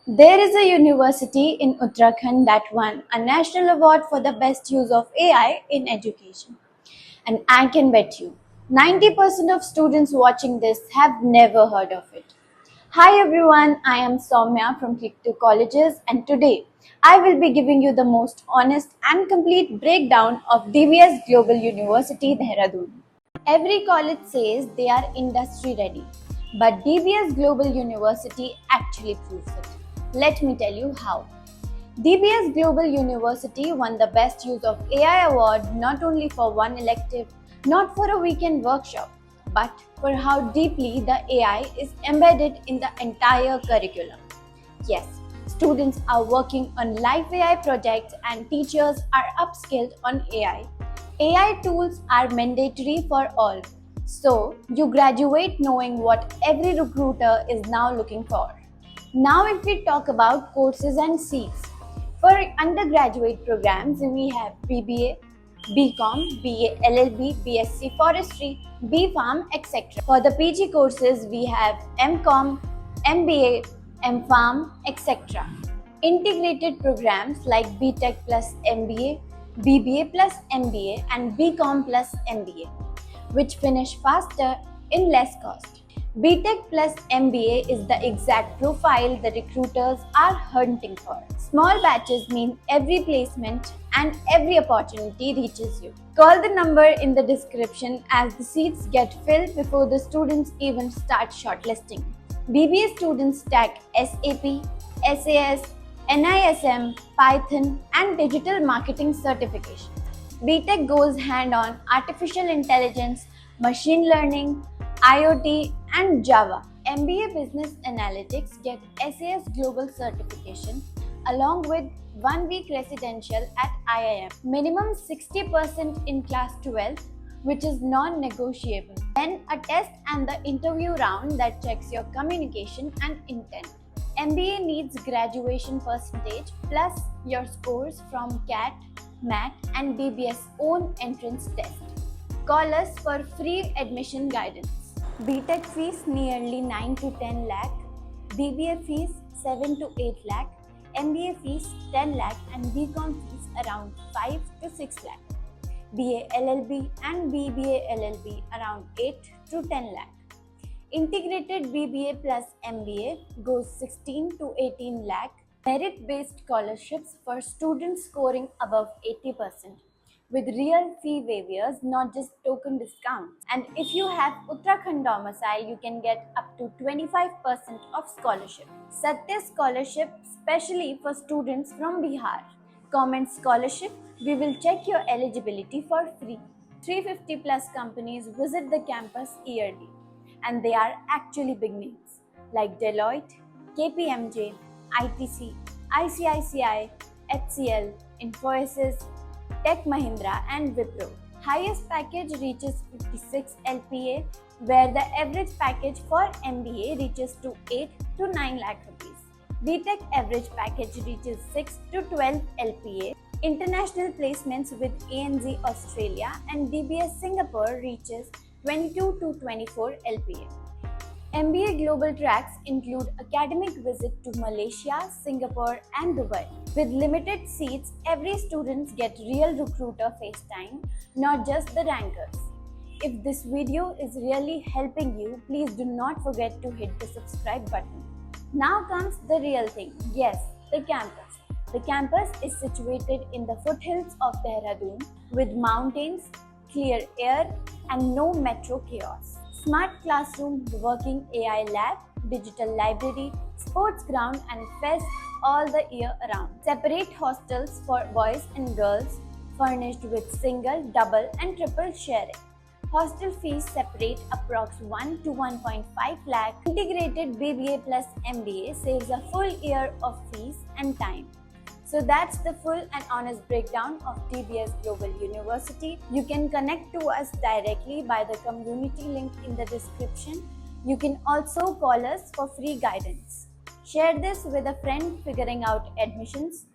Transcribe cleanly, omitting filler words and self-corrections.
There is a university in Uttarakhand that won a national award for the best use of AI in education. And I can bet you 90% of students watching this have never heard of it. Hi everyone, I am Soumya from Click2 Colleges, and today I will be giving you the most honest and complete breakdown of DBS Global University Dehradun. Every college says they are industry ready, but DBS Global University actually proves it. Let me tell you how. DBS Global University won the Best Use of AI award not only for one elective, not for a weekend workshop, but for how deeply the AI is embedded in the entire curriculum. Yes, students are working on live AI projects and teachers are upskilled on AI. AI tools are mandatory for all. So, you graduate knowing what every recruiter is now looking for. Now, if we talk about courses and seats, for undergraduate programs, we have BBA, BCom, BA LLB, BSc Forestry, BPharm, etc. For the PG courses, we have MCom, MBA, MPharm, etc. Integrated programs like BTech plus MBA, BBA plus MBA, and BCom plus MBA, which finish faster in less cost. BTech plus MBA is the exact profile the recruiters are hunting for. Small batches mean every placement and every opportunity reaches you. Call the number in the description as the seats get filled before the students even start shortlisting. BBA students stack SAP, SAS, NISM, Python, and digital marketing certifications. BTech goes hand on artificial intelligence, machine learning, IoT, and Java. MBA Business Analytics get SAS Global certification along with 1 week residential at IIM. Minimum 60% in class 12, which is non-negotiable. Then a test and the interview round that checks your communication and intent. MBA needs graduation percentage plus your scores from CAT, MAT, and DBS own entrance test. Call us for free admission guidance. BTech fees nearly 9 to 10 lakh, BBA fees 7 to 8 lakh, MBA fees 10 lakh, and BCom fees around 5 to 6 lakh. BA LLB and BBA LLB around 8 to 10 lakh. Integrated BBA plus MBA goes 16 to 18 lakh. Merit-based scholarships for students scoring above 80%, with real fee waivers, not just token discounts. And if you have Uttarakhand domicile, you can get up to 25% of scholarship. Satya Scholarship, specially for students from Bihar. Comment scholarship, we will check your eligibility for free. 350 plus companies visit the campus yearly, and they are actually big names like Deloitte, KPMG, ITC, ICICI, HCL, Infosys, Tech Mahindra, and Wipro. Highest package reaches 56 LPA, where the average package for MBA reaches to 8 to 9 lakh rupees. BTech average package reaches 6 to 12 LPA. International placements with ANZ Australia and DBS Singapore reaches 22 to 24 LPA. MBA global tracks include academic visit to Malaysia, Singapore, and Dubai. With limited seats, every student gets real recruiter FaceTime, not just the rankers. If this video is really helping you, please do not forget to hit the subscribe button. Now comes the real thing. Yes, the campus. The campus is situated in the foothills of Dehradun with mountains, clear air, and no metro chaos. Smart classroom, working AI lab, digital library, sports ground, and fest all the year around. Separate hostels for boys and girls, furnished with single, double, and triple sharing. Hostel fees separate approx 1 to 1.5 lakh. Integrated BBA plus MBA saves a full year of fees and time. So that's the full and honest breakdown of DBS Global University. You can connect to us directly by the community link in the description. You can also call us for free guidance. Share this with a friend figuring out admissions.